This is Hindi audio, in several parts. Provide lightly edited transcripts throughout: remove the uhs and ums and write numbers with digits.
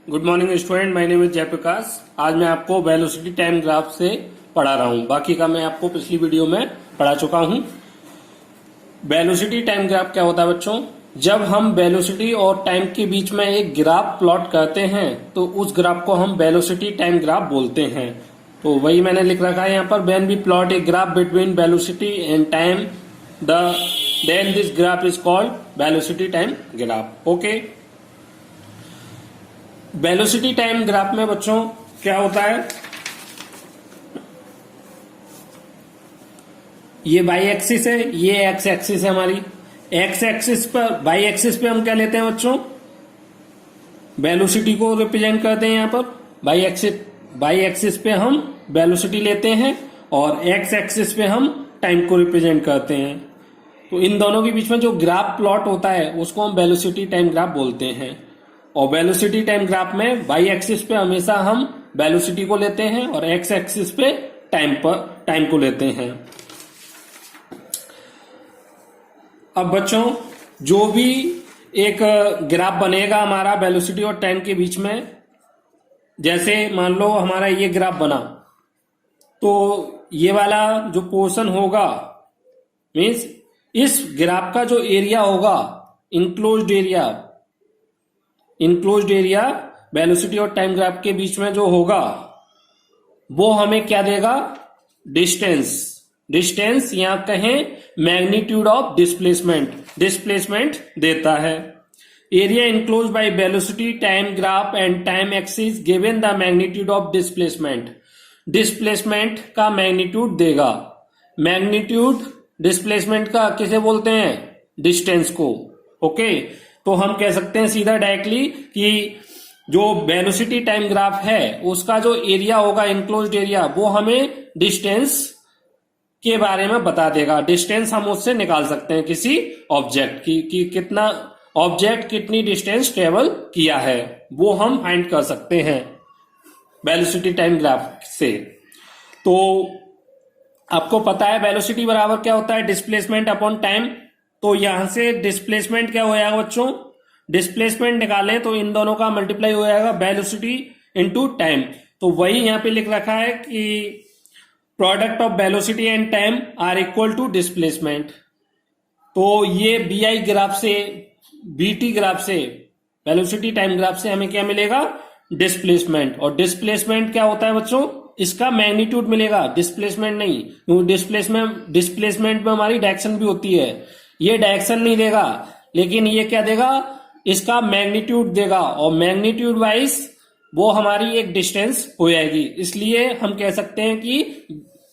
Good morning student, my name is Jayaprakash. आज मैं आपको वेलोसिटी टाइम ग्राफ से पढ़ा रहा हूँ। बाकी का मैं आपको पिछली वीडियो में पढ़ा चुका हूँ। वेलोसिटी टाइम ग्राफ क्या होता है बच्चों? जब हम वेलोसिटी और टाइम के बीच में एक ग्राफ प्लॉट करते हैं तो उस ग्राफ को हम वेलोसिटी टाइम ग्राफ बोलते हैं। तो वही मैंने लिख रखा है यहाँ पर, when we plot a graph between velocity and time then this graph is called velocity time graph. Okay, velocity time graph में बच्चों क्या होता है, ये वाई एक्सिस है, ये एक्स एक्सिस है हमारी। एक्स एक्सिस पर, वाई एक्सिस पे हम क्या लेते हैं बच्चों? वेलोसिटी को रिप्रेजेंट करते हैं यहाँ पर। वाई एक्सिस पे हम वेलोसिटी लेते हैं और एक्स एक्सिस पे हम टाइम को रिप्रेजेंट करते हैं। तो इन दोनों के बीच में जो ग्राफ प्लॉट होता है उसको हम वेलोसिटी टाइम ग्राफ बोलते हैं। और वेलोसिटी टाइम ग्राफ में वाई एक्सिस पे हमेशा हम वेलोसिटी को लेते हैं और एक्स एक्सिस पे टाइम को लेते हैं। अब बच्चों, जो भी एक ग्राफ बनेगा हमारा वेलोसिटी और टाइम के बीच में, जैसे मान लो हमारा ये ग्राफ बना, तो ये वाला जो पोर्शन होगा, मीन्स इस ग्राफ का जो एरिया होगा, इनक्लोज्ड एरिया वेलोसिटी और टाइम ग्राफ के बीच में जो होगा वो हमें क्या देगा? डिस्टेंस या कहें मैग्नीट्यूड ऑफ डिस्प्लेसमेंट देता है। Area enclose by velocity time graph and time axis given the magnitude of displacement का मैग्नीट्यूड देगा। मैग्नीट्यूड डिस्प्लेसमेंट का किसे बोलते हैं? डिस्टेंस को। ओके, तो हम कह सकते हैं सीधा डायरेक्टली कि जो वेलोसिटी टाइम ग्राफ है उसका जो एरिया होगा, इनक्लोज्ड एरिया, वो हमें डिस्टेंस के बारे में बता देगा। डिस्टेंस हम उससे निकाल सकते हैं किसी ऑब्जेक्ट की कितना ऑब्जेक्ट कितनी डिस्टेंस ट्रेवल किया है, वो हम फाइंड कर सकते हैं वेलोसिटी टाइम ग्राफ से। तो आपको पता है वेलोसिटी बराबर क्या होता है? Displacement upon time. तो यहां से डिस्प्लेसमेंट क्या हो जाएगा बच्चों? डिस्प्लेसमेंट निकालें तो इन दोनों का मल्टीप्लाई हो जाएगा वेलोसिटी इंटू टाइम। तो वही यहां पे लिख रखा है कि product of velocity and time are equal to displacement. तो ये बीआई ग्राफ से, बीटी ग्राफ से, वेलोसिटी टाइम ग्राफ से हमें क्या मिलेगा? डिस्प्लेसमेंट। और डिस्प्लेसमेंट क्या होता है बच्चों? इसका मैग्नीट्यूड मिलेगा, डिस्प्लेसमेंट नहीं। क्योंकि डिस्प्लेसमेंट में हमारी डायरेक्शन भी होती है, ये डायरेक्शन नहीं देगा, लेकिन ये क्या देगा? इसका मैग्नीट्यूड देगा। और मैग्नीट्यूड वाइज वो हमारी एक डिस्टेंस हो जाएगी। इसलिए हम कह सकते हैं कि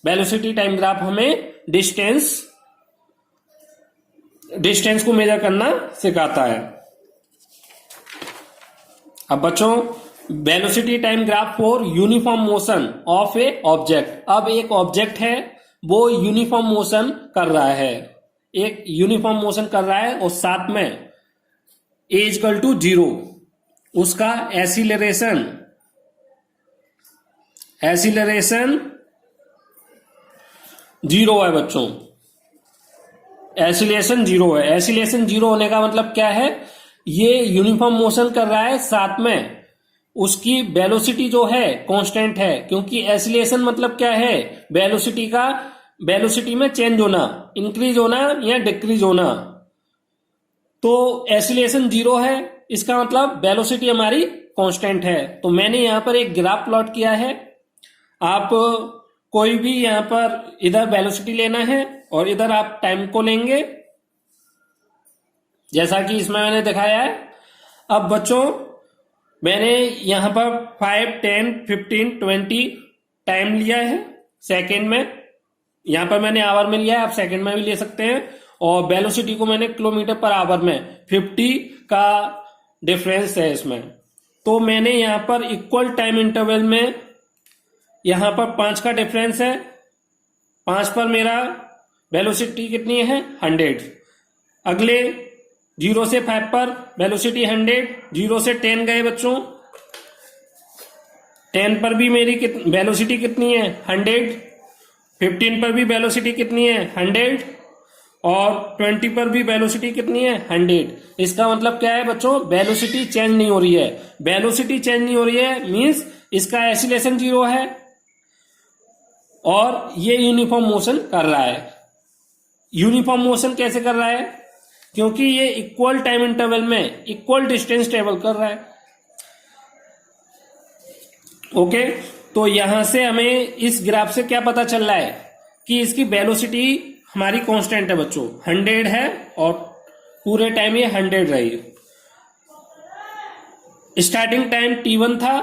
वेलोसिटी टाइम ग्राफ हमें डिस्टेंस को मेजर करना सिखाता है। अब बच्चों, velocity time graph for uniform motion of A object. अब एक ऑब्जेक्ट है, वो यूनिफॉर्म मोशन कर रहा है, और साथ में ए इक्वल टू 0 उसका एसिलरेशन 0 है बच्चों। एसिलेशन 0 है। एसिलेशन 0 होने का मतलब क्या है? ये यूनिफॉर्म मोशन कर रहा है, साथ में उसकी वेलोसिटी जो है कांस्टेंट है। क्योंकि एसिलेशन मतलब क्या है? वेलोसिटी में चेंज होना, इंक्रीज होना या डिक्रीज होना। तो एसिलेशन 0 है, इसका मतलब वेलोसिटी हमारी कांस्टेंट है। तो मैंने यहां पर एक ग्राफ प्लॉट किया है। आप कोई भी यहां पर इधर वेलोसिटी लेना है और इधर आप टाइम को लेंगे, जैसा कि इसमें मैंने दिखाया है। अब बच्चों, मैंने यहां पर 5, 10, 15, 20 टाइम लिया है सेकेंड में। यहां पर मैंने आवर में लिया है, आप सेकेंड में भी ले सकते हैं। और वेलोसिटी को मैंने किलोमीटर पर आवर में, 50 का डिफरेंस है इसमें। तो मैंने यहां पर इक्वल टाइम इंटरवल में, यहां पर 5 का डिफरेंस है, 5 पर मेरा वेलोसिटी कितनी है? 100। अगले 0 से 5 पर वेलोसिटी 100, 0 से 10 गए बच्चों, 10 पर भी मेरी वेलोसिटी कितनी है? 100। 15 पर भी वेलोसिटी कितनी है? 100। और 20 पर भी वेलोसिटी कितनी है 100। इसका मतलब क्या है बच्चों, वेलोसिटी चेंज नहीं हो रही है। वेलोसिटी चेंज नहीं हो रही है मींस इसका एक्सीलरेशन 0 है और ये यूनिफॉर्म मोशन कर रहा है। यूनिफॉर्म मोशन कैसे कर रहा है, क्योंकि ये इक्वल टाइम इंटरवल में इक्वल डिस्टेंस ट्रेवल कर रहा है। ओके, तो यहां से हमें इस ग्राफ से क्या पता चल रहा है कि इसकी वेलोसिटी हमारी कांस्टेंट है बच्चों, 100 है और पूरे टाइम ये 100 रही। स्टार्टिंग टाइम t1 था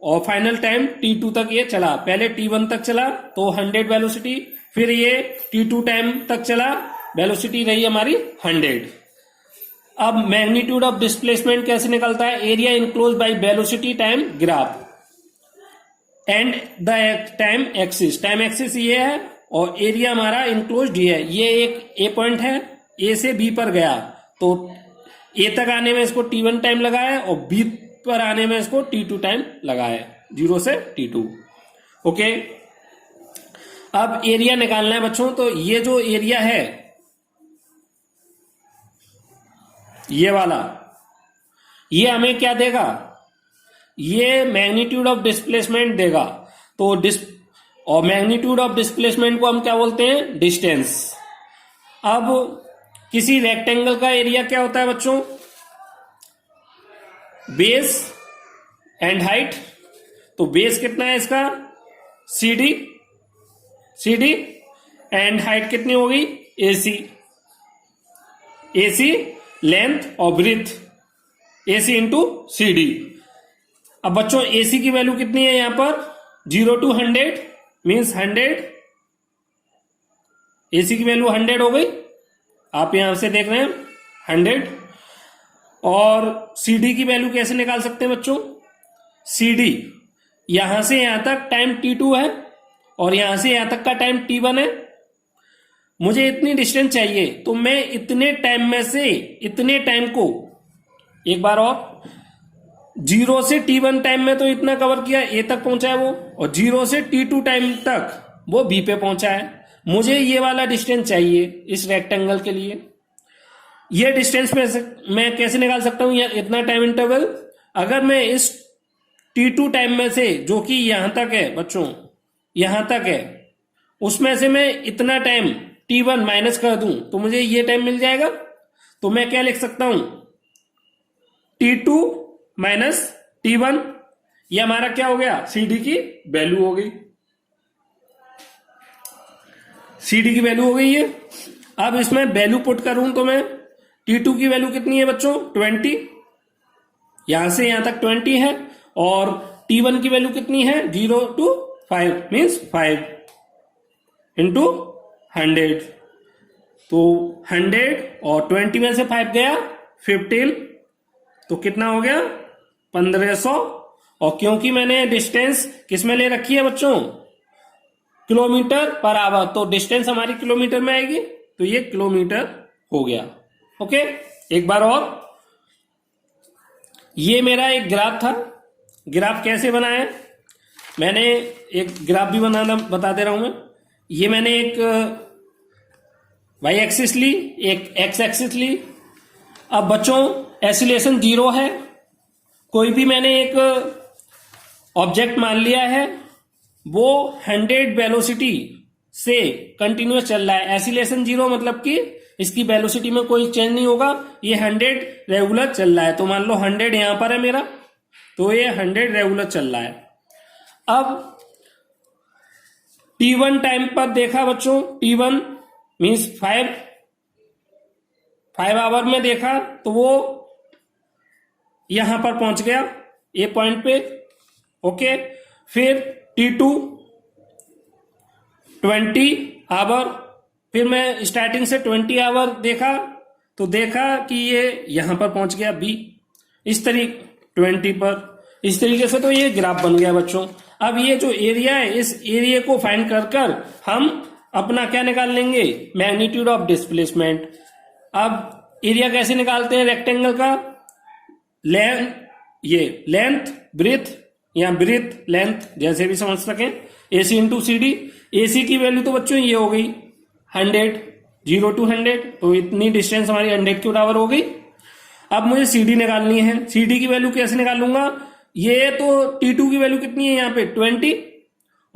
और फाइनल टाइम t2 तक ये चला। पहले t1 तक चला तो 100 वेलोसिटी, फिर ये t2 टाइम तक चला, वेलोसिटी रही हमारी 100। अब मैग्नीट्यूड ऑफ डिस्प्लेसमेंट कैसे निकलता है, area enclose by velocity time graph and the time axis. Time axis ये है और एरिया हमारा इनक्लोज्ड ये है। ये एक ए पॉइंट है, ए से बी पर गया तो ए तक आने में इसको t1 टाइम लगा है और बी पर आने में इसको t2 टाइम लगा है, 0 से t2। ओके, अब एरिया निकालना है बच्चों। तो ये जो एरिया है ये वाला, ये हमें क्या देगा, ये मैग्नीट्यूड ऑफ डिस्प्लेसमेंट देगा। तो और मैग्नीट्यूड ऑफ डिस्प्लेसमेंट को हम क्या बोलते हैं, डिस्टेंस। अब किसी रेक्टेंगल का एरिया क्या होता है बच्चों, बेस एंड हाइट। तो बेस कितना है इसका CD एंड हाइट कितनी होगी AC लेंथ और ब्रीथ, AC इंटू CD। अब बच्चों AC की वैल्यू कितनी है यहां पर, 0 to 100 मीन्स 100। AC की वैल्यू 100 हो गई, आप यहां से देख रहे हैं 100। और CD की वैल्यू कैसे निकाल सकते हैं बच्चों, CD यहां से यहां तक टाइम t2 है और यहां से यहां तक का टाइम t1 है। मुझे इतनी डिस्टेंस चाहिए तो मैं इतने टाइम में से इतने टाइम को, एक बार और, 0 से t1 टाइम में तो इतना कवर किया, A तक पहुंचा है वो, और 0 से t2 टाइम तक वो B पे पहुंचा है। मुझे ये वाला डिस्टेंस चाहिए इस रेक्टेंगल के लिए। ये डिस्टेंस मैं कैसे निकाल सकता हूं, इतना टाइम इंटरवल, अगर मैं इस t2 टाइम में से, जो कि यहां तक है बच्चों, यहां तक है, उसमें से मैं इतना टाइम t1 माइनस कर दूं तो मुझे ये टाइम मिल जाएगा। तो मैं क्या लिख सकता हूं, t2 माइनस t1, ये हमारा क्या हो गया, CD की वैल्यू हो गई। CD की वैल्यू हो गई ये। अब इसमें वैल्यू पुट करूं तो मैं, t2 की वैल्यू कितनी है बच्चों 20, यहां से यहां तक 20 है, और t1 की वैल्यू कितनी है 0 to 5 मीन्स 5 इंटू 100। तो 100 और 20 में से 5 गया 15, तो कितना हो गया 1500। और क्योंकि मैंने डिस्टेंस किस में ले रखी है बच्चों, किलोमीटर पर आवर, तो डिस्टेंस हमारी किलोमीटर में आएगी, तो ये किलोमीटर हो गया। ओके, एक बार और, ये मेरा एक ग्राफ था। ग्राफ कैसे बनाया, मैंने एक ग्राफ भी बनाना बता दे रहा हूं मैं। ये मैंने एक वाई एक्सिस ली, एक एक्स एक्सिस ली। अब बच्चों एक्सीलरेशन 0 है, कोई भी मैंने एक ऑब्जेक्ट मान लिया है, वो 100 वेलोसिटी से कंटिन्यूअस चल रहा है। एक्सीलरेशन 0 मतलब कि इसकी वेलोसिटी में कोई चेंज नहीं होगा, ये 100 रेगुलर चल रहा है। तो मान लो 100 यहां पर है मेरा, तो ये 100 रेगुलर चल रहा है। अब t1 टाइम पर देखा बच्चों, t1 मीन्स 5 आवर में देखा तो वो यहां पर पहुंच गया ए पॉइंट पे। ओके, फिर t2 20 आवर, फिर मैं स्टार्टिंग से 20 आवर देखा तो देखा कि ये यहां पर पहुंच गया बी, इस तरीके 20 पर, इस तरीके से तो ये ग्राफ बन गया बच्चों। अब ये जो एरिया है, इस एरिया को फाइंड कर हम अपना क्या निकाल लेंगे, मैग्नीट्यूड ऑफ डिस्प्लेसमेंट। अब एरिया कैसे निकालते हैं रेक्टेंगल का, लेंथ ब्रीथ या ब्रीथ लेंथ जैसे भी समझ सकें, AC इंटू CD। AC की वैल्यू तो बच्चों ये हो गई 100, 0 to 100, तो इतनी डिस्टेंस हमारी 100 के बराबर हो गई। अब मुझे CD निकालनी है। CD की वैल्यू कैसे निकालूंगा? ये तो T2 की वैल्यू कितनी है यहाँ पे 20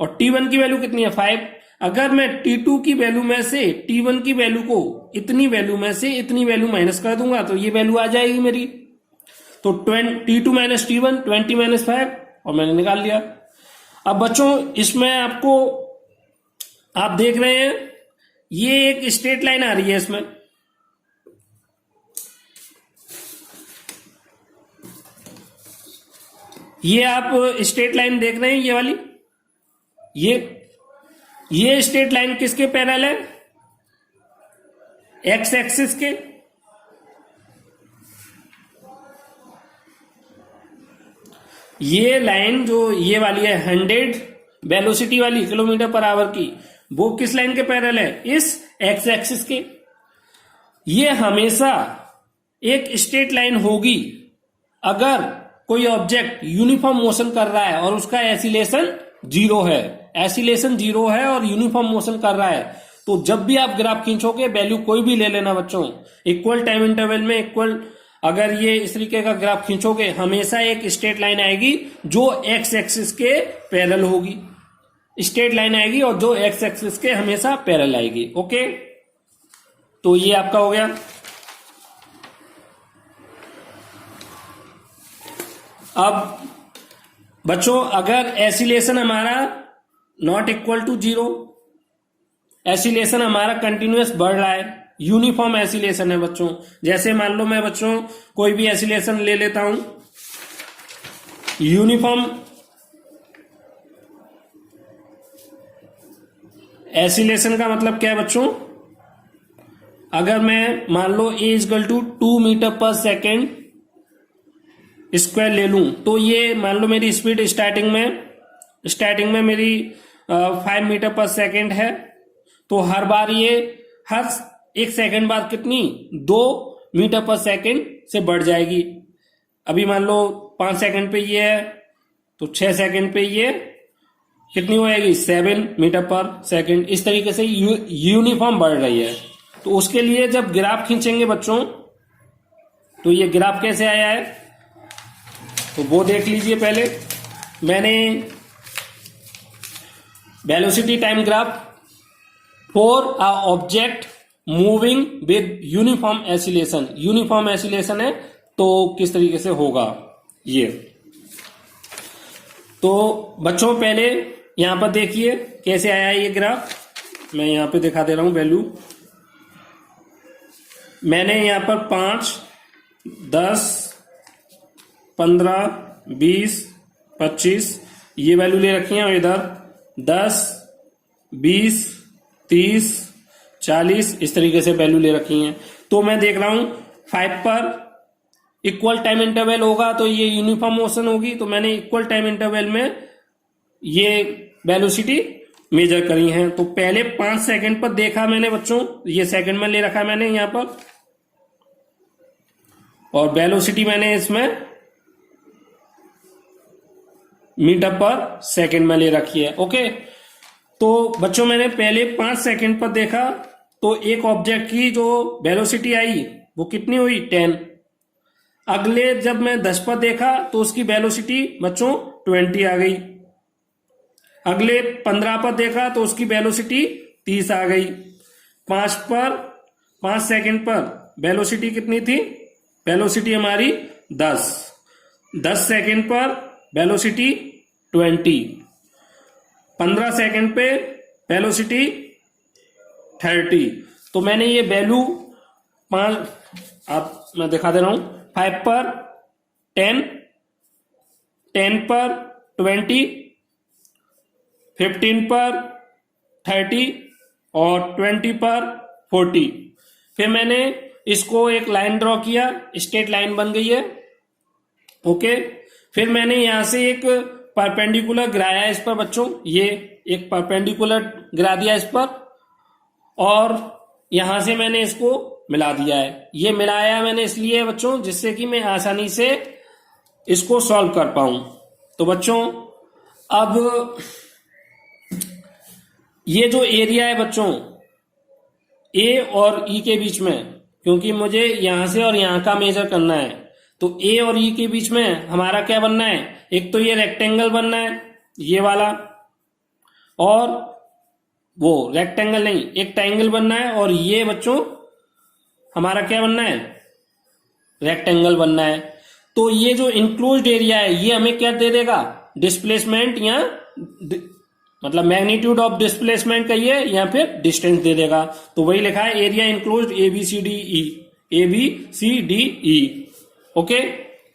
और T1 की वैल्यू कितनी है 5। अगर मैं T2 की वैल्यू में से T1 की वैल्यू को इतनी वैल्यू में से इतनी वैल्यू माइनस कर दूंगा तो ये वैल्यू आ जाएगी मेरी। तो T2 माइनस T1 20 माइनस 5 और मैंने निकाल लिया। अब बच्चों इसमें आपको आप देख रहे हैं ये एक स्ट्रेट लाइन आ रही है इसमें, ये आप स्ट्रेट लाइन देख रहे हैं ये वाली, ये स्ट्रेट लाइन किसके पैरेलल है? एक्स एक्सिस के। ये लाइन जो ये वाली है 100 वेलोसिटी वाली किलोमीटर पर आवर की, वो किस लाइन के पैरेलल है? इस एक्स एक्सिस के। ये हमेशा एक स्ट्रेट लाइन होगी अगर कोई ऑब्जेक्ट यूनिफॉर्म मोशन कर रहा है और उसका एसिलेशन 0 है, एसिलेशन 0 है और यूनिफॉर्म मोशन कर रहा है। तो जब भी आप ग्राफ खींचोगे वैल्यू कोई भी ले लेना बच्चों, इक्वल टाइम इंटरवल में इक्वल, अगर ये इस तरीके का ग्राफ खींचोगे हमेशा एक स्ट्रेट लाइन आएगी जो एक्स एक्सिस के पैरेलल होगी, स्ट्रेट लाइन आएगी और जो एक्स एक्सिस के हमेशा पैरेलल आएगी। ओके, तो ये आपका हो गया। अब बच्चों अगर एसिलेशन हमारा नॉट इक्वल टू 0, एसिलेशन हमारा कंटिन्यूअस बढ़ रहा है, यूनिफॉर्म एसिलेशन है बच्चों। जैसे मान लो मैं बच्चों कोई भी एसिलेशन ले लेता हूं, यूनिफॉर्म एसिलेशन का मतलब क्या है बच्चों? अगर मैं मान लो A इक्वल टू 2 मीटर पर सेकेंड स्क्वायर ले लूं, तो ये मान लो मेरी स्पीड स्टार्टिंग में मेरी 5 मीटर पर सेकेंड है, तो हर बार ये हर 1 सेकेंड बाद कितनी 2 मीटर पर सेकेंड से बढ़ जाएगी। अभी मान लो 5 सेकेंड पे ये है तो 6 सेकेंड पे ये कितनी हो जाएगी 7 मीटर पर सेकेंड। इस तरीके से यूनिफॉर्म बढ़ रही है। तो उसके लिए जब ग्राफ खींचेंगे बच्चों, तो ये ग्राफ कैसे आया है तो वो देख लीजिए। पहले मैंने velocity time graph for a object moving with uniform acceleration, uniform acceleration है तो किस तरीके से होगा ये। तो बच्चों पहले यहां पर देखिए कैसे आया है ये ग्राफ, मैं यहां पे दिखा दे रहा हूं वैल्यू। मैंने यहां पर 5, 10, 15, 20, 25 ये वैल्यू ले रखी है और इधर 10, 20, 30, 40 इस तरीके से वैल्यू ले रखी हैं। तो मैं देख रहा हूं 5 पर इक्वल टाइम इंटरवल होगा तो ये यूनिफॉर्म मोशन होगी, तो मैंने इक्वल टाइम इंटरवल में ये वेलोसिटी मेजर करी है। तो पहले 5 सेकंड पर देखा मैंने बच्चों, ये सेकंड में ले रखा मैंने यहां पर, और वेलोसिटी मैंने इसमें मीटर पर सेकंड में ले रखी है। ओके, तो बच्चों मैंने पहले 5 सेकंड पर देखा तो एक ऑब्जेक्ट की जो वेलोसिटी आई वो कितनी हुई 10। अगले जब मैं 10 पर देखा तो उसकी वेलोसिटी बच्चों 20 आ गई। अगले 15 पर देखा तो उसकी वेलोसिटी 30 आ गई। 5 सेकंड पर वेलोसिटी कितनी थी? वेलोसिटी हमारी 10 सेकंड पर वेलोसिटी 20, 15 सेकंड पे वेलोसिटी 30। तो मैंने ये वैल्यू 5, आप मैं दिखा दे रहा हूं, 5 पर 10, 10 पर 20, 15 पर 30 और 20 पर 40। फिर मैंने इसको एक लाइन ड्रॉ किया, स्ट्रेट लाइन बन गई है। ओके, फिर मैंने यहां से एक परपेंडिकुलर गिराया इस पर बच्चों, ये एक परपेंडिकुलर गिरा दिया इस पर, और यहां से मैंने इसको मिला दिया है। ये मिलाया मैंने इसलिए बच्चों जिससे कि मैं आसानी से इसको सॉल्व कर पाऊं। तो बच्चों अब ये जो एरिया है बच्चों, ए और ई के बीच में, क्योंकि मुझे यहां से और यहां का मेजर करना है, तो ए और ई के बीच में हमारा क्या बनना है, एक तो ये रेक्टेंगल बनना है ये वाला, और वो रेक्टेंगल नहीं एक ट्रायंगल बनना है, और ये बच्चों हमारा क्या बनना है, रेक्टेंगल बनना है। तो ये जो इंक्लोज्ड एरिया है ये हमें क्या दे देगा, डिस्प्लेसमेंट या मतलब मैग्नीट्यूड ऑफ डिस्प्लेसमेंट कहिए या फिर डिस्टेंस दे देगा। तो वही लिखा है area enclosed A B C D E, A B C D E, okay,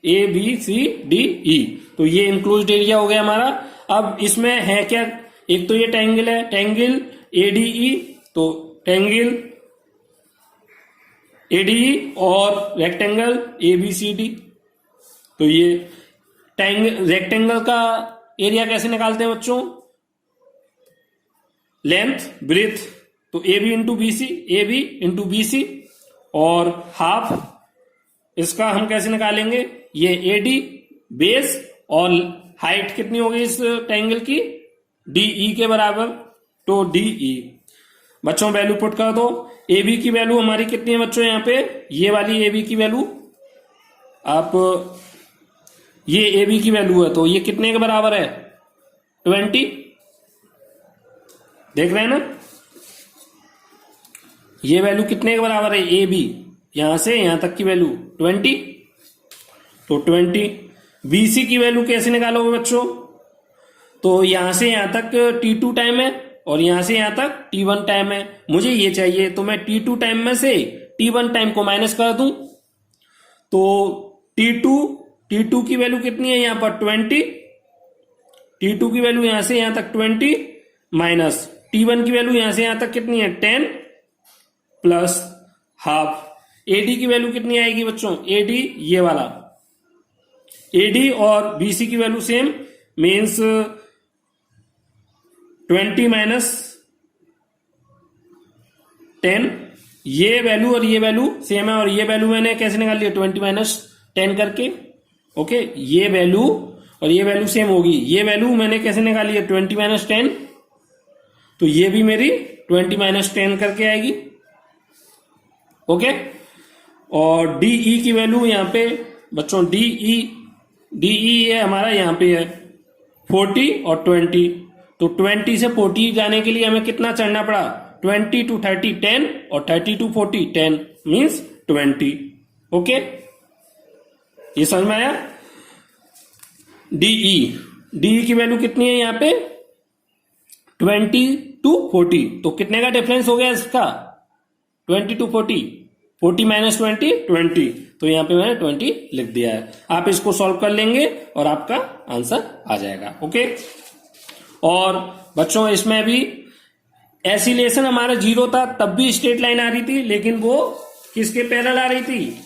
A B C D E. तो ये इंक्लोज्ड एरिया हो गया हमारा। अब इसमें है क्या, एक तो ये ट्रायंगल है, ट्रायंगल एडीई, तो ट्रायंगल एडीई और रेक्टेंगल एबीसीडी। तो ये रेक्टेंगल का एरिया कैसे निकालते हैं बच्चों, लेंथ ब्रेथ, तो A B into B C, A B into B C, और हाफ इसका हम कैसे निकालेंगे, ये ए डी बेस, और हाइट कितनी होगी इस ट्रायंगल की, डीई के बराबर, तो डीई। बच्चों वैल्यू पुट कर दो। ए बी की वैल्यू हमारी कितनी है बच्चों, यहां पे ये वाली ए बी की वैल्यू, आप ये ए बी की वैल्यू है, तो ये कितने के बराबर है, 20, देख रहे हैं ना, ये वैल्यू कितने के बराबर है, ए बी यहां से यहां तक की वैल्यू 20, तो 20। बी सी की वैल्यू कैसे निकालोगे बच्चों, तो यहां से यहां तक T2 टाइम है और यहां से यहां तक T1 टाइम है, मुझे ये चाहिए, तो मैं T2 टाइम में से T1 टाइम को माइनस कर दूं, तो T2 की वैल्यू कितनी है यहां पर 20, T2 की वैल्यू यहां से यहां तक 20 माइनस T1 की वैल्यू यहां से यहां तक कितनी है 10 प्लस हाफ। एडी की वैल्यू कितनी आएगी बच्चों, एडी ये वाला, एडी और बीसी की वैल्यू सेम, मीन्स 20 माइनस 10, ये वैल्यू और ये वैल्यू सेम है, और ये वैल्यू मैंने कैसे निकाल लिया 20 माइनस 10 करके, ओके, ये वैल्यू और ये वैल्यू सेम होगी, ये वैल्यू मैंने कैसे निकाली है 20 माइनस 10, तो ये भी मेरी 20 माइनस 10 करके आएगी, ओके। और डीई की वैल्यू यहां पे बच्चों डीई है हमारा यहां पे है 40 और 20, तो 20 से 40 जाने के लिए हमें कितना चढ़ना पड़ा, 20 to 30 10 और 30 to 40 10 मीन्स 20, ओके, ये समझ में आया। डीई की वैल्यू कितनी है यहाँ पे 20 to 40, तो कितने का डिफरेंस हो गया इसका 20 to 40, 40 माइनस 20, तो यहाँ पे मैंने 20 लिख दिया है। आप इसको सॉल्व कर लेंगे और आपका आंसर आ जाएगा, ओके। और बच्चों इसमें भी एसिलेशन हमारा 0 था, तब भी स्ट्रेट लाइन आ रही थी, लेकिन वो किसके पैरेलल आ रही थी,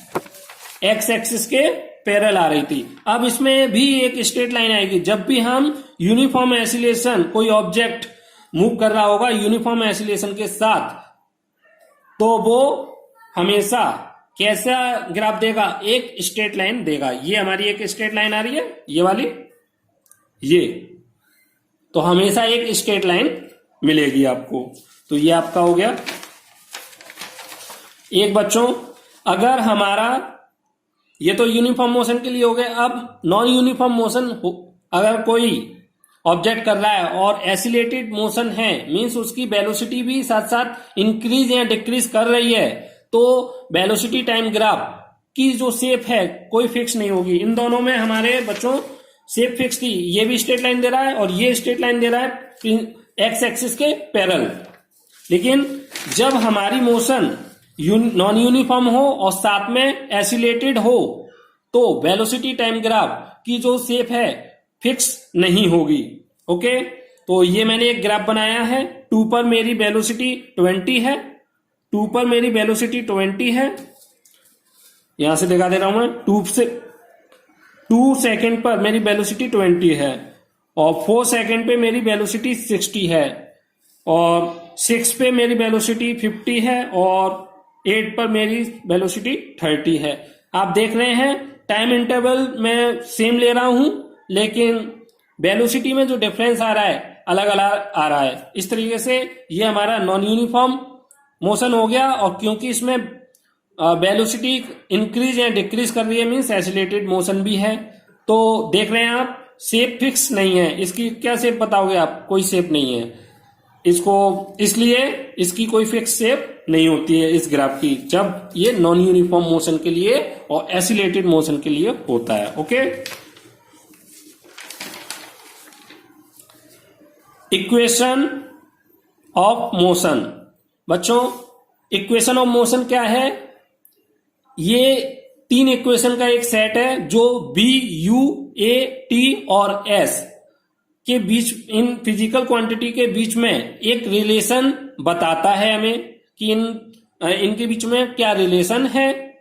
एक्स एक्सिस के पैरेलल आ रही थी। अब इसमें भी एक स्ट्रेट लाइन आएगी, जब भी हम यूनिफॉर्म एसिलेशन, कोई ऑब्जेक्ट मूव कर रहा होगा यूनिफॉर्म एसिलेशन के साथ, तो वो हमेशा कैसा ग्राफ देगा, एक स्ट्रेट लाइन देगा। ये हमारी एक स्ट्रेट लाइन आ रही है, ये वाली, ये, तो हमेशा एक स्ट्रेट लाइन मिलेगी आपको। तो ये आपका हो गया। एक बच्चों अगर हमारा, ये तो यूनिफॉर्म मोशन के लिए हो गया, अब नॉन यूनिफॉर्म मोशन अगर कोई ऑब्जेक्ट कर रहा है और एसिलेटेड मोशन है, मींस उसकी वेलोसिटी भी साथ साथ इंक्रीज या डिक्रीज कर रही है, तो वेलोसिटी टाइम ग्राफ की जो शेप है कोई फिक्स नहीं होगी। इन दोनों में हमारे बच्चों शेप फिक्स थी, ये भी स्ट्रेट लाइन दे रहा है और ये स्ट्रेट लाइन दे रहा है एक्स एक्सिस के पैरेलल। लेकिन जब हमारी मोशन नॉन यूनिफॉर्म हो और साथ में एसिलेटेड हो, तो वेलोसिटी टाइम ग्राफ की जो शेप है फिक्स नहीं होगी, ओके। तो ये मैंने एक ग्राफ बनाया है, 2 पर मेरी वेलोसिटी 20 है, 2 पर मेरी वेलोसिटी 20 है, यहां से दिखा दे रहा हूं मैं, 2 सेकंड पर मेरी वेलोसिटी 20 है, और 4 सेकंड पे मेरी वेलोसिटी 60 है, और 6 पे मेरी वेलोसिटी 50 है, और 8 पर मेरी वेलोसिटी 30 है। आप देख रहे हैं टाइम इंटरवल मैं सेम ले रहा हूं, लेकिन वेलोसिटी में जो डिफरेंस आ रहा है अलग अलग आ रहा है। इस तरीके से ये हमारा नॉन यूनिफॉर्म मोशन हो गया, और क्योंकि इसमें वेलोसिटी इंक्रीज या डिक्रीज कर रही है, मीन्स एसिलेटेड मोशन भी है। तो देख रहे हैं आप, शेप फिक्स नहीं है। इसकी क्या शेप बताओगे आप? कोई शेप नहीं है इसको, इसलिए इसकी कोई फिक्स शेप नहीं होती है इस ग्राफ की, जब ये नॉन यूनिफॉर्म मोशन के लिए और एसिलेटेड मोशन के लिए होता है। Okay, equation of motion. बच्चों, इक्वेशन ऑफ मोशन क्या है? ये 3 इक्वेशन का एक सेट है जो बी, यू, ए, टी और एस के बीच, इन फिजिकल क्वांटिटी के बीच में एक रिलेशन बताता है हमें कि इनके बीच में क्या रिलेशन है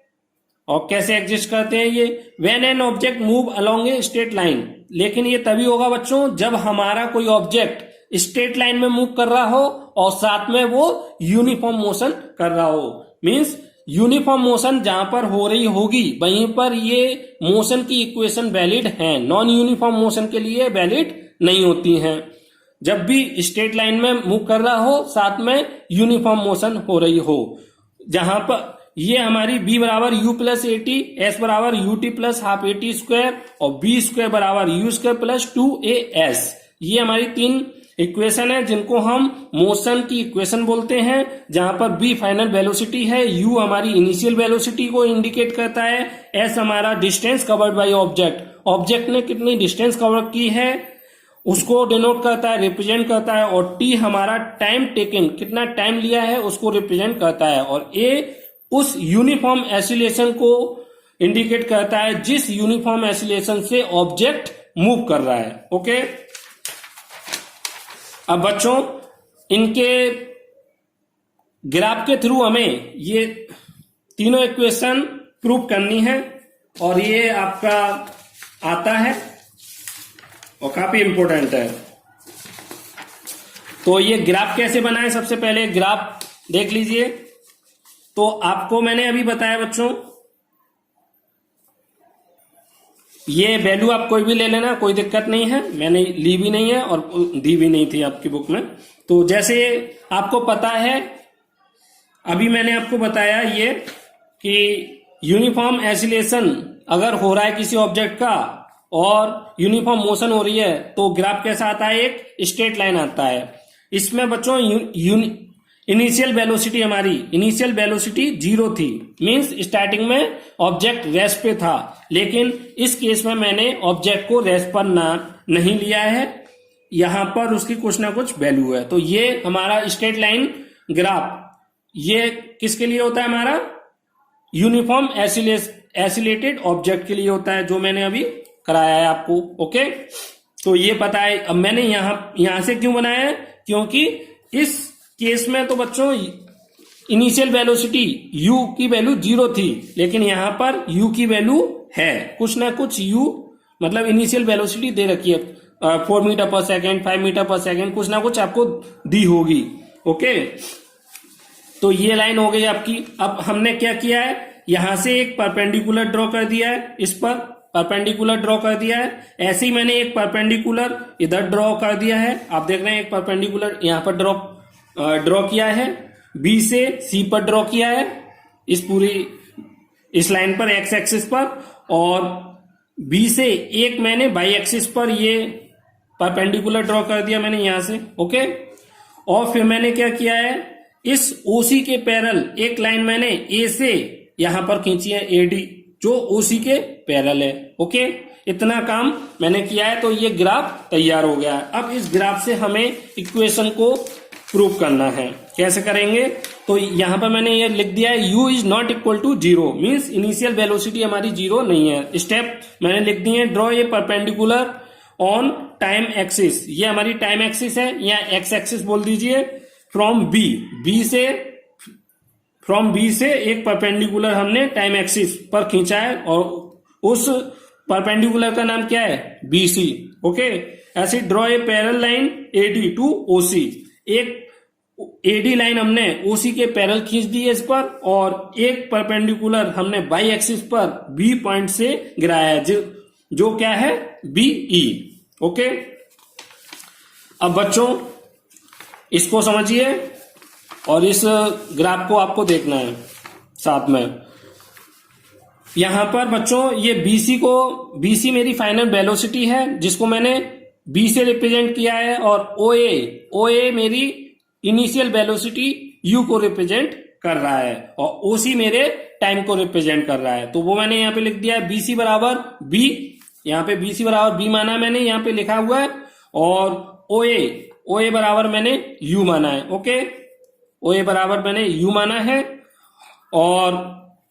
और कैसे एग्जिस्ट करते हैं ये। When an object move along a straight line, लेकिन ये तभी होगा बच्चों जब हमारा कोई ऑब्जेक्ट स्ट्रेट लाइन में मूव कर रहा हो और साथ में वो यूनिफॉर्म मोशन कर रहा हो। मीन्स यूनिफॉर्म मोशन जहां पर हो रही होगी वहीं पर ये मोशन की इक्वेशन वैलिड है, नॉन यूनिफॉर्म मोशन के लिए वैलिड नहीं होती हैं। जब भी स्ट्रेट लाइन में मूव कर रहा हो, साथ में यूनिफॉर्म मोशन हो रही हो, जहां पर ये हमारी b बराबर u plus a t, s बराबर u t plus half a t square और बी स्क्वायर बराबर यू स्क्वायर प्लस 2as, ये हमारी 3 इक्वेशन है जिनको हम मोशन की इक्वेशन बोलते हैं। जहां पर b फाइनल वेलोसिटी है, u हमारी इनिशियल वेलोसिटी को इंडिकेट करता है, s हमारा distance covered by object, object ने कितनी डिस्टेंस कवर की है उसको डिनोट करता है, रिप्रेजेंट करता है, और t हमारा टाइम टेकन, कितना टाइम लिया है उसको रिप्रेजेंट करता है, और a उस यूनिफॉर्म एसिलेशन को इंडिकेट करता है जिस यूनिफॉर्म एसिलेशन से ऑब्जेक्ट मूव कर रहा है। ओके, अब बच्चों इनके ग्राफ के थ्रू हमें ये तीनों इक्वेशन प्रूव करनी है, और ये आपका आता है और काफी इंपॉर्टेंट है। तो ये ग्राफ कैसे बनाए, सबसे पहले ग्राफ देख लीजिए। तो आपको मैंने अभी बताया बच्चों, ये वैल्यू आप कोई भी ले लेना, कोई दिक्कत नहीं है, मैंने ली भी नहीं है और दी भी नहीं थी आपकी बुक में। तो जैसे आपको पता है, अभी मैंने आपको बताया ये कि यूनिफॉर्म एसिलेशन अगर हो रहा है किसी ऑब्जेक्ट का और यूनिफॉर्म मोशन हो रही है तो ग्राफ कैसा आता है? एक स्ट्रेट लाइन आता है। इसमें बच्चों इनिशियल वेलोसिटी, हमारी इनिशियल वेलोसिटी 0 थी, मींस स्टार्टिंग में ऑब्जेक्ट रेस्ट पे था, लेकिन इस केस में मैंने ऑब्जेक्ट को रेस्ट पर नहीं लिया है, यहां पर उसकी कुछ ना कुछ वैल्यू है। तो ये हमारा स्ट्रेट लाइन ग्राफ ये किसके लिए होता है? हमारा यूनिफॉर्म एसिलेटेड ऑब्जेक्ट के लिए होता है, जो मैंने अभी कराया है आपको। ओके, तो ये पता है। अब मैंने यहां से क्यों बनाया है? क्योंकि इस केस में तो बच्चों इनिशियल वेलोसिटी u की वैल्यू 0 थी, लेकिन यहां पर u की वैल्यू है कुछ ना कुछ, u मतलब इनिशियल वेलोसिटी दे रखी है 4 मीटर पर सेकेंड, 5 मीटर पर सेकेंड, कुछ ना कुछ आपको दी होगी। ओके, तो ये लाइन हो गई आपकी। अब हमने क्या किया है, यहां से एक परपेंडिकुलर ड्रॉ कर दिया है, इस पर परपेंडिकुलर ड्रॉ कर दिया है। ऐसे ही मैंने एक परपेंडिकुलर इधर ड्रॉ कर दिया है, आप देख रहे हैं एक परपेंडिकुलर यहां पर ड्रॉ किया है, बी से सी पर ड्रॉ किया है, इस लाइन पर एक्स एक्सिस पर, और बी से एक मैंने वाई एक्सिस पर ये परपेंडिकुलर ड्रॉ कर दिया मैंने यहां से। ओके, और फिर मैंने क्या किया है, इस ओसी के पैरेलल एक लाइन मैंने ए से यहां पर खींची है एडी, जो ओसी के पैरेलल है। ओके, इतना काम मैंने किया है, तो ये ग्राफ तैयार हो गया है। अब इस ग्राफ से हमें इक्वेशन को प्रूव करना है। कैसे करेंगे? तो यहां पर मैंने ये लिख दिया है u is not equal to 0, means initial velocity हमारी 0 नहीं है। स्टेप मैंने लिख दिए, ड्रॉ ये परपेंडिकुलर ऑन टाइम एक्सिस, ये हमारी टाइम एक्सिस है, या एक्स एक्सिस बोल दीजिए, फ्रॉम बी से एक परपेंडिकुलर हमने टाइम एक्सिस पर खींचा है, और उस परपेंडिकुलर का नाम क्या है? BC। ओके, ऐसे draw a parallel line AD to OC, एक AD लाइन हमने OC के पैरेलल खींच दी है इस पर, और एक परपेंडिकुलर हमने बाई एक्सिस पर B पॉइंट से गिराया है, जो क्या है? BE। ओके, अब बच्चों इसको समझिए, और इस ग्राफ को आपको देखना है साथ में। यहां पर बच्चों ये BC मेरी फाइनल वेलोसिटी है जिसको मैंने B से रिप्रेजेंट किया है, और OA मेरी इनिशियल वेलोसिटी U को रिप्रेजेंट कर रहा है, और OC मेरे टाइम को रिप्रेजेंट कर रहा है। तो वो मैंने यहाँ पे लिख दिया है BC बराबर B, यहाँ पे BC बराबर B माना मैंने, यहाँ पे लिखा हुआ है, और OA बराबर मैंने U माना है। ओके, OA बराबर मैंने U माना है, और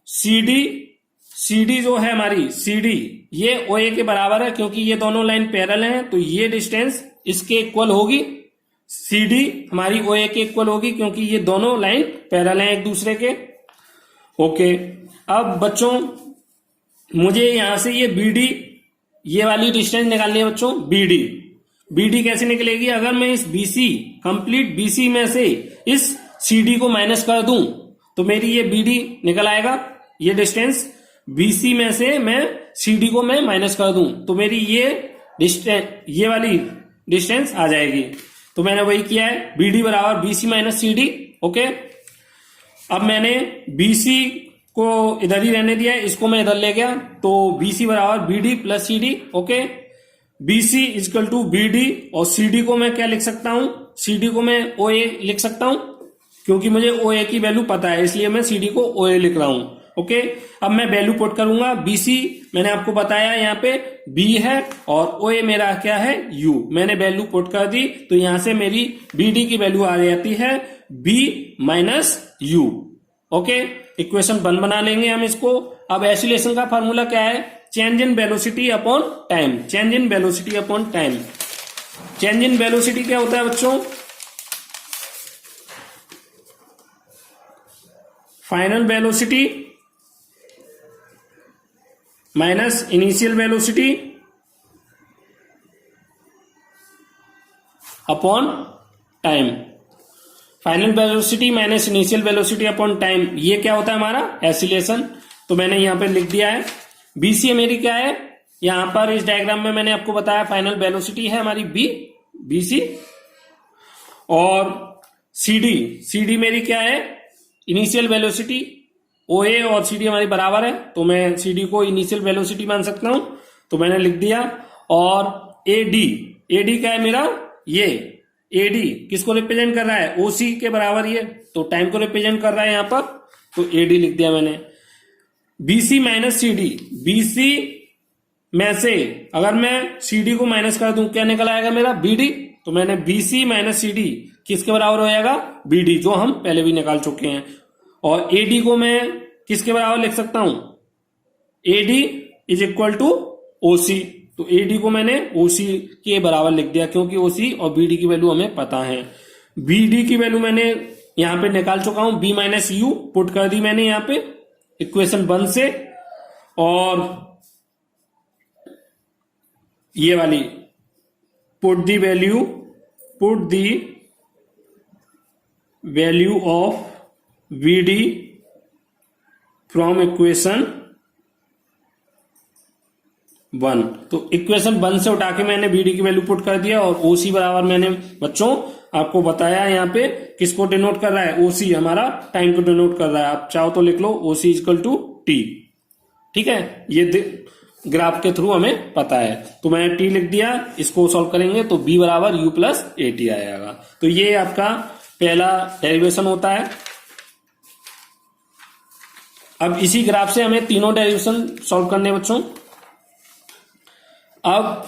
CD जो है हमारी CD ये OA के बराबर है, क्योंकि ये दोनों लाइन पैरेलल हैं, तो ये डिस्टेंस इसके इक्वल होगी। CD हमारी OA के इक्वल होगी क्योंकि ये दोनों लाइन पैरेलल हैं एक दूसरे के। ओके, अब बच्चों मुझे यहां से ये BD ये वाली डिस्टेंस निकालनी है बच्चों। BD कैसे निकलेगी? अगर मैं इस कंप्लीट BC में से इस CD को माइनस कर दूं तो मेरी ये BD निकल आएगा। ये डिस्टेंस BC में से मैं CD को मैं माइनस कर दूं तो मेरी ये वाली डिस्टेंस आ जाएगी। तो मैंने वही किया है, BD बराबर BC माइनस CD। ओके, अब मैंने BC को इधर ही रहने दिया है, इसको मैं इधर ले गया, तो BC बराबर BD plus CD। Okay, BC equal to BD, और CD को मैं क्या लिख सकता हूं? CD को मैं OA लिख सकता हूं, क्योंकि मुझे OA की वैल्यू पता है, इसलिए मैं CD को OA लिख रहा हूं। ओके, अब मैं वैल्यू पुट करूंगा। BC मैंने आपको बताया यहाँ पे B है, और OA मेरा क्या है? U। मैंने वैल्यू पुट कर दी, तो यहां से मेरी BD की वैल्यू आ जाती है B minus U। Okay, equation 1 बना लेंगे हम इसको। अब एसिलेशन का फॉर्मूला क्या है? Change in velocity upon time. Change in velocity upon time. Change in velocity क्या होता है बच्चों? Final velocity minus initial velocity upon time. Final velocity minus initial velocity upon time, ये क्या होता है हमारा? एसिलेशन। तो मैंने यहां पे लिख दिया है। BC मेरी क्या है? यहां पर इस डायग्राम में मैंने आपको बताया फाइनल वेलोसिटी है हमारी BC, और CD मेरी क्या है? Initial velocity. OA और CD हमारी बराबर है, तो मैं CD को इनिशियल वेलोसिटी मान सकता हूं, तो मैंने लिख दिया। और AD क्या है मेरा? ये AD किसको रिप्रेजेंट कर रहा है? OC के बराबर, ये तो टाइम को रिप्रेजेंट कर रहा है यहां पर, तो AD लिख दिया मैंने। BC माइनस CD, BC में से अगर मैं CD को माइनस कर दूं क्या निकल आएगा मेरा? BD। तो मैंने BC माइनस CD किसके बराबर हो जाएगा? BD, जो हम पहले भी निकाल चुके हैं। और AD को मैं किसके बराबर लिख सकता हूं? AD is equal to OC। तो AD को मैंने OC के बराबर लिख दिया, क्योंकि OC और BD की वैल्यू हमें पता है। BD की वैल्यू मैंने यहां पे निकाल चुका हूं, B माइनस U पुट कर दी मैंने यहां पे इक्वेशन 1 से, और ये वाली put the value of BD from equation 1। तो इक्वेशन 1 से उठा के मैंने BD की वैल्यू पुट कर दिया, और OC बराबर मैंने बच्चों आपको बताया यहाँ पे किसको डिनोट कर रहा है? OC हमारा टाइम को डिनोट कर रहा है। आप चाहो तो लिख लो OC इक्वल टू T। ठीक है, ये ग्राफ के थ्रू हमें पता है, तो मैंने T लिख दिया। इसको सॉल्व करेंगे तो B बराबर U प्लस AT आएगा। तो ये आपका पहला डेरिवेशन होता है। अब इसी ग्राफ से हमें तीनों डेरिवेशन सॉल्व करने बच्चों। अब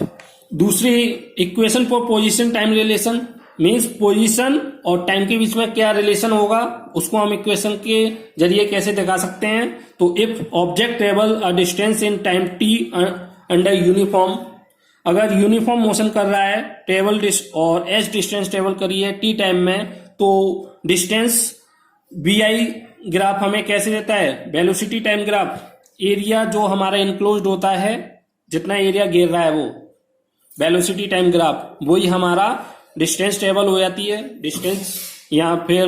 दूसरी equation for position time relation, means position और टाइम के बीच में क्या रिलेशन होगा, उसको हम इक्वेशन के जरिए कैसे दिखा सकते हैं? तो if object travel a distance in time t under uniform, अगर यूनिफॉर्म मोशन कर रहा है ट्रेवल और h डिस्टेंस ट्रेवल करी है t टाइम में, तो डिस्टेंस bi ग्राफ हमें कैसे देता है? Velocity time graph. एरिया जो हमारा इनक्लोज्ड होता है, जितना एरिया घेर रहा है, वो वेलोसिटी टाइम ग्राफ, वही हमारा डिस्टेंस ट्रेवल हो जाती है। डिस्टेंस या फिर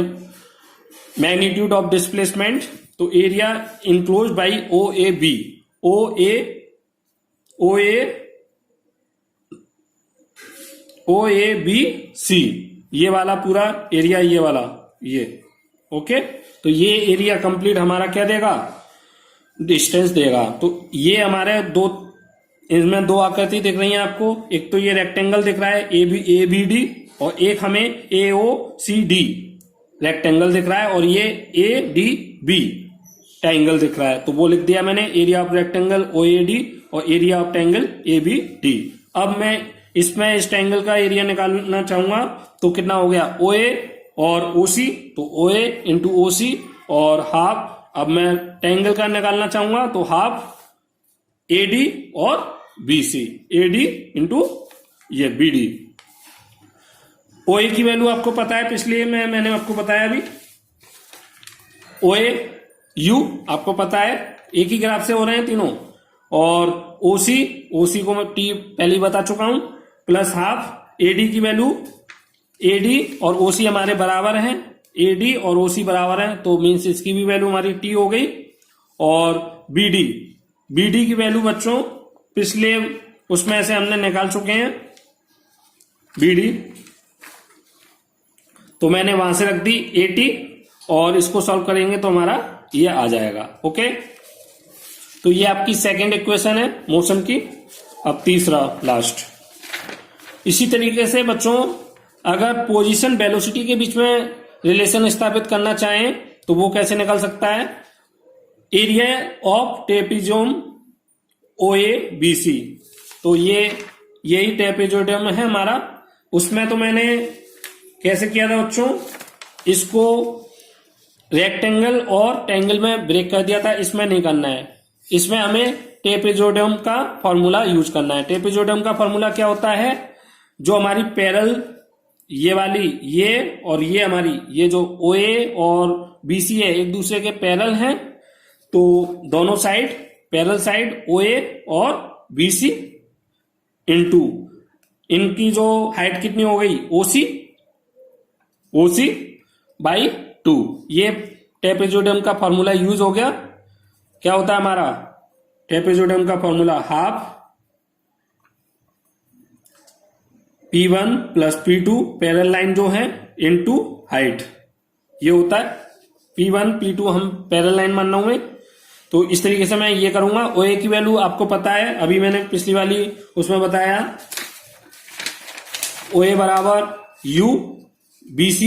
मैग्नीट्यूड ऑफ डिस्प्लेसमेंट, तो area enclosed by OAB। OABC, ये वाला पूरा एरिया, ये वाला, ये ओके, तो ये एरिया कंप्लीट हमारा क्या देगा, डिस्टेंस देगा। तो ये हमारे दो, इसमें दो आकृति दिख रही हैं आपको, एक तो ये रेक्टेंगल दिख रहा है ए बी डी, और एक हमें ए ओ सी डी रेक्टेंगल दिख रहा है, और ये ए डी बी ट्राइंगल दिख रहा है। तो वो लिख दिया मैंने, area of rectangle O A D और area of triangle A B D. अब मैं इसमें इस ट्राइंगल का एरिया निकालना चाहूंगा, तो कितना हो गया, ओ ए और ओ सी, तो ओ ए इंटू ओ सी और हाफ। अब मैं ट्राइंगल का निकालना चाहूंगा तो हाफ ए डी और B C, A D into ये बी डी। ओ ए की वैल्यू आपको पता है, पिछले में मैंने आपको बताया अभी, ओ ए यू आपको पता है, एक ही ग्राफ से हो रहे हैं तीनों, और ओसी को मैं टी पहले ही बता चुका हूं, प्लस हाफ एडी की वैल्यू, एडी और ओसी हमारे बराबर हैं, एडी और ओसी बराबर हैं, तो मीन्स इसकी भी वैल्यू हमारी टी हो गई। और बीडी की वैल्यू बच्चों पिछले उसमें से हमने निकाल चुके हैं बीडी, तो मैंने वहां से रख दी 80, और इसको सॉल्व करेंगे तो हमारा ये आ जाएगा। ओके, तो ये आपकी सेकंड इक्वेशन है मोशन की। अब तीसरा लास्ट, इसी तरीके से बच्चों अगर पोजीशन वेलोसिटी के बीच में रिलेशन स्थापित करना चाहें तो वो कैसे निकल सकता है, area of trapezium O A B C, तो यही ट्रेपेजोइडम है हमारा। उसमें तो मैंने कैसे किया था बच्चों, इसको रेक्टेंगल और ट्रायंगल में ब्रेक कर दिया था, इसमें नहीं करना है, इसमें हमें ट्रेपेजोइडम का फॉर्मूला यूज करना है। ट्रेपेजोइडम का फॉर्मूला क्या होता है, जो हमारी पैरेलल ये वाली ये और ये हमारी ये जो ओ ए और बी सी है एक दूसरे के पैरेलल हैं, तो दोनों साइड पैरेलल साइड ओ ए और बी सी इंटू इनकी जो हाइट कितनी हो गई ओसी बाई 2, ये ट्रेपेजोइडम का फॉर्मूला यूज हो गया। क्या होता है हमारा ट्रेपेजोइडम का formula, half P1 plus P2 parallel line जो है इनटू हाइट, ये होता है P1 P2 हम पैरेलल लाइन मान रहा हूं मैं, तो इस तरीके से मैं ये करूंगा। ओ ए की वैल्यू आपको पता है, अभी मैंने पिछली वाली उसमें बताया, ओ ए बराबर U, BC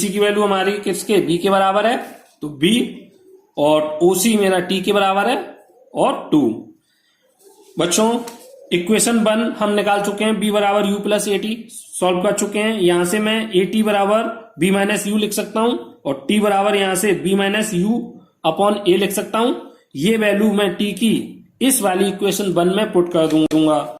की वैल्यू हमारी किसके, B के बराबर है, तो B, और OC मेरा T के बराबर है और 2। बच्चों इक्वेशन 1 हम निकाल चुके हैं, B बराबर U प्लस AT सॉल्व कर चुके हैं। यहां से मैं AT बराबर B माइनस यू लिख सकता हूं, और T बराबर यहां से B minus you upon A लिख सकता हूं। ये वैल्यू मैं T की इस वाली इक्वेशन 1 में पुट कर दूंगा।